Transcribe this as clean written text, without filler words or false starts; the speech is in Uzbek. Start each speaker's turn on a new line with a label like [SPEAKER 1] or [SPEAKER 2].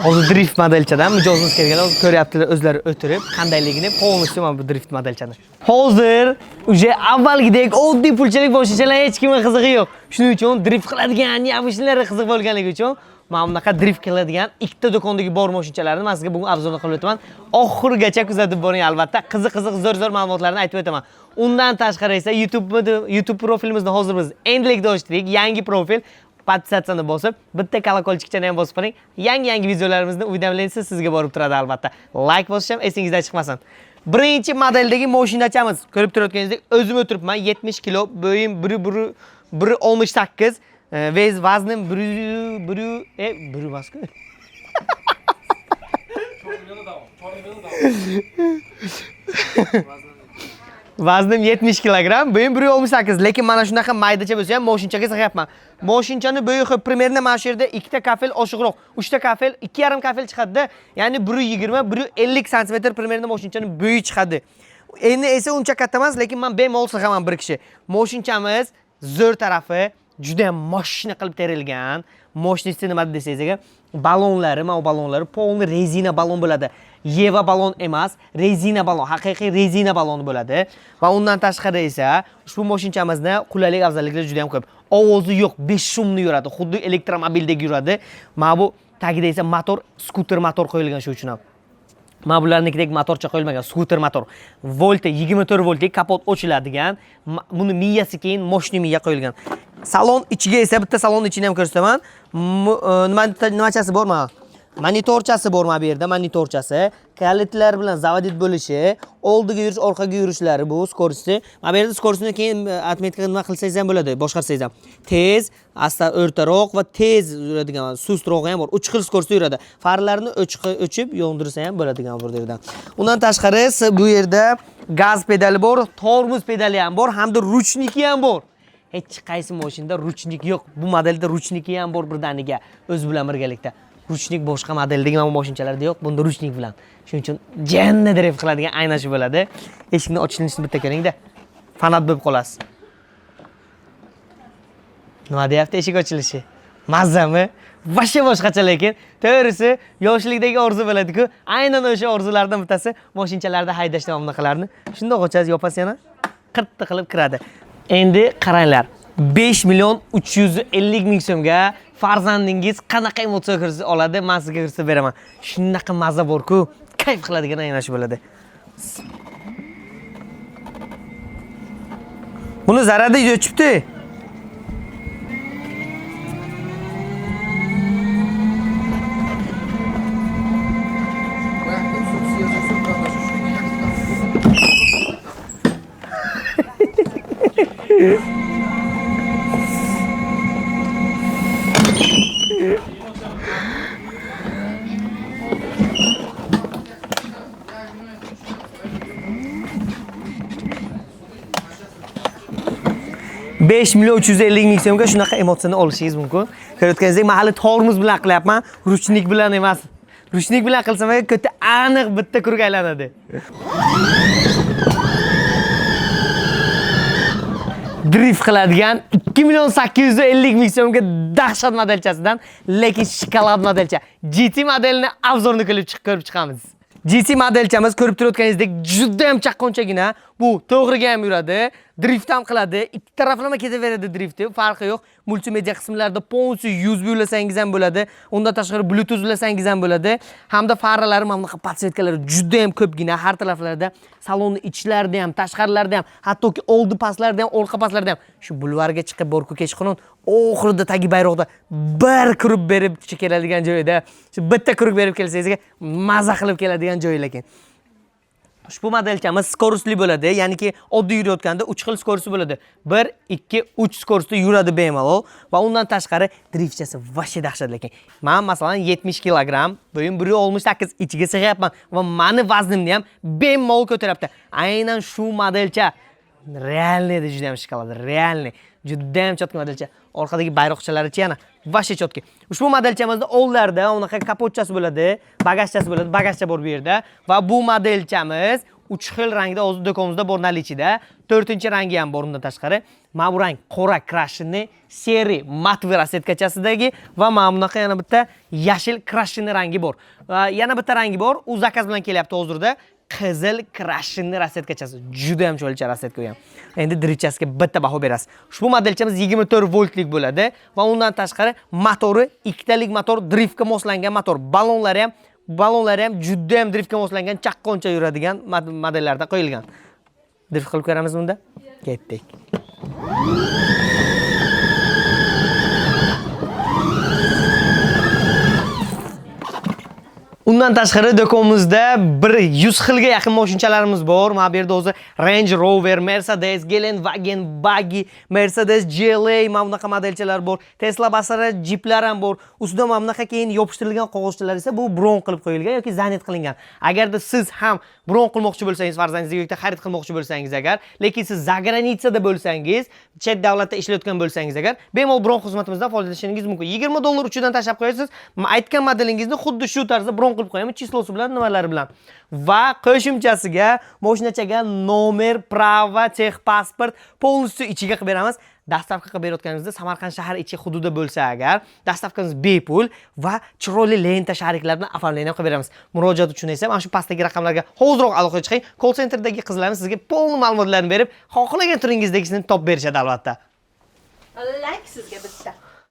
[SPEAKER 1] Hozir drift modelchadan mijozimiz kelganlar o'zi ko'ryaptilar o'zlari o'tirib qandayligini polностью mana bu drift modelchani. Hozir uje avvalgidek oddiy pulchilik boshqachalar hech kimga qizig'i yo'q. Shuning uchun drift qiladigan yavishlar qiziq bo'lganligi uchun mana bunaqa drift qiladigan ikkita do'kondagi bor mashinchalarni men sizga bugun obzorni qilib o'taman. Oxirigacha kuzatib boring albatta. Qiziq zo'r ma'lumotlarni aytib o'taman. Undan tashqari esa YouTube profilimizni hozir biz endilikda ochdik. Yangi profil. Podpisatsiyani bosib, bitta kolokolchikchani ham bosib qo'ying. Yangi videolarimizni уведомленияsi sizga borib turadi albatta. Like bosish ham esingizdan chiqmasin. Birinchi modeldagi mashinachamiz. Ko'rib turayotganingizdek, o'zim o'tiribman, 70 kilo, bo'yim 1.68, vaznim 1 masku. Vaznim 70 kilogramm, bo'yim 1.68, lekin mana shunaqa maydacha bo'lsa ham mashinchaga sig'yapman. Mashinchani bo'yi примерно mana shu yerda ikkita kafel oshiqroq, 3 ta kafel, 2,5 kafel chiqadi. Ya'ni 1.20, 1.50 sm примерно mashinchani bo'yi chiqadi. Endi esa uncha katta emas, lekin men bemalol sig'aman bir kishi. Mashinchamiz zo'r tarafi juda ham mashina qilib terilgan. Mощности nima desangiz, balonlari, mana bu balonlari polni rezina balon bo'ladi. Yeva balon emas, rezina balon, haqiqiy rezina baloni bo'ladi. Va undan tashqari esa ushbu mashinchamizni qulaylik afzalliklari juda ham ko'p. Ovozi yo'q, 5 shumni yuradi, xuddi elektromobildek yuradi. Mana bu tagida esa motor, skuter motor qo'yilgan shu uchun ham. Mana bularnikidek motorcha qo'yilmagan, skuter motor. Volta 24 voltlik kapot ochiladigan. Buni miyasi keyin moshni miya qo'yilgan. Salon ichiga esa bitta salon ichini ham ko'rsataman. Nimachasi bor mana? Monitorchasi bor mana bu yerda, monitorchasi. Kalitlar bilan zavodit bo'lishi, oldiga yurish, orqaga yurishlari bu skorosti. Mana bu yerda skorostini keyin atmetka nima qilsangiz ham bo'ladi, boshqarsangiz ham. Tez, asta o'rtaroq va tez yuradigan, sustrog'i ham bor. 3 xil skorostda yuradi. Farlarni o'chib yondirsa ham bo'ladigan bu yerda. Undan tashqari bu yerda gaz pedali bor, tormoz pedali ham bor, hamda ruchniki ham bor. Hech qaysi mashinada ruchnik yo'q. Bu modelda ruchniki ham bor birdaniga, o'z bilan birgalikda. Ruchnik boshqa modeldagi mana bu mashinchalarda yo'q, bunda ruchnik bilan. Shuning uchun janna drift qiladigan aynan shu bo'ladi. Eshikni ochilishini bitta ko'ring-da. Fanat bo'lib qolasiz. Nima deyapti eshik ochilishi? Mazami? Vashya boshqacha lekin, to'g'risi yoshlikdagi orzu bo'ladi-ku, aynan o'sha orzulardan bittasi mashinchalarda haydashni va bunaqalarni. Shundoq ochasiz, yopasiz yana qirtdi qilib kiradi. Endi qaranglar. 5 million 350 ming so'mga farzandingiz qanaqa emotsiya kirsa oladi, men sizga kirsa beraman. Shunaqa maza bor-ku, kayf qiladigan aynan shu bo'ladi. Buni zarada yo'chibdi. $5 million 350 ming so'mga shunaqa emotsiyani olishingiz mumkin. Ko'rayotganingizdek, men hali tormoz bilan qilyapman, ruchnik bilan emas. Ruchnik bilan qilsam, ko'ta aniq bitta kurg aylanadi. Drift qiladigan 2 million 850 ming so'mga dahshat modelchasidan, lekin shokolad modelcha. GT modelini obzorni ko'rib chiqamiz. GT modelchamiz ko'rib turayotganingizdek juda ham chaqqonchagina, bu to'g'riga ham yuradi, drift ham qiladi, ikki taraflama ketaveradi driftni, farqi yo'q. Multimedia qismlarida polностью USB ulasangiz ham bo'ladi, undan tashqari Bluetooth ulasangiz ham bo'ladi, hamda faralari mana bunaqa podsvetkalari juda ham ko'pgina, har taraflarda, salonni ichlarida ham, tashqarilarida ham, hattoki oldi pastlarda ham, orqa pastlarda ham. Shu bulvarga chiqib borku kechqurun oxirida tagi bayroqda bir kurib berib keladigan joyda, shu bitta kurib berib kelsangizga maza qilib keladigan joy lekin. Ushbu modelchamiz skorostli bo'ladi, ya'niki oddiy yurayotganda 3 xil skorosti bo'ladi. 1, 2, 3 skorostda yuradi bemalol va undan tashqari driftchasi vashya dahshat lekin. Men masalan 70 kilogramm, bo'yim 1.68 ichiga sig'yapman va meni vaznimni ham bemalol ko'taryapti. Aynan shu modelcha realniy juda ham shokolad, realniy. Juda ham chotki modelcha. Orqadagi bayroqchalari-chi yana vashya chotki. Ushbu modelchamizda oldlarda unaqa kapotchasi bo'ladi, bagajchasi bo'ladi, bagajcha bor bu yerda va bu modelchamiz 3 xil rangda o'z do'konimizda bor nalichida. 4-rangi ham bor undan tashqari. Mana bu rang qora krashini seri mat rasetkachasidagi va mana bunaqa yana bitta yashil krashini rangi bor. Yana bitta rangi bor. U zakaz bilan kelyapti hozirda. Qizil krashini rasetkachasi. Juda ham cho'lcha rasetka ham. Endi drichasiga bitta baho berasiz. Ushbu modelchamiz 24 voltlik bo'ladi va undan tashqari motori ikkitalik motor, driftga moslangan motor. Ballonlari ham juda ham driftga moslangan, chaqqoncha yuradigan modellarda qo'yilgan. Drift qilib ko'ramiz bunda. Ketdik. Undan tashqari do'konimizda 100 xilga yaqin mashinchalarimiz bor. Mana bu yerda o'zi Range Rover, Mercedes, Gelandewagen, Buggy, Mercedes GLA mana bunaqa modelchalar bor. Tesla basara Jeeplar ham bor. Ustida mana bunaqa keyin yopishtirilgan qog'ozchalar esa bu bron qilib qo'yilgan yoki zanet qilingan. Agarda siz ham bron qilmoqchi bo'lsangiz, farzandingizga yoki xarid qilmoqchi bo'lsangiz agar, lekin siz zagranitsada bo'lsangiz, chet davlatda ishlayotgan bo'lsangiz agar, bemalol bron xizmatimizdan foydalanishingiz mumkin. $20 uchidan tashlab qo'yasiz. Aytgan modelingizni xuddi shu tarzda bron qilib qo'yamiz, chislosi bilan, nimalari bilan. Va qo'shimchasiga mashinachaga nomer, prava, texpasport polностью ichiga qilib beramiz. Dastavka qilib berayotganingizda Samarqand shahar ichi hududida bo'lsa agar, dastavkangiz bepul va chiroyli lenta shariklar bilan oformlashni qilib beramiz. Murojaat uchun esa mana shu pastdagi raqamlarga hozirroq aloqa chiqing. Call centerdagi qizlarimiz sizga to'liq ma'lumotlarni berib, xohlagan turingizdagisini topib berishadi albatta.
[SPEAKER 2] Like sizga bitta.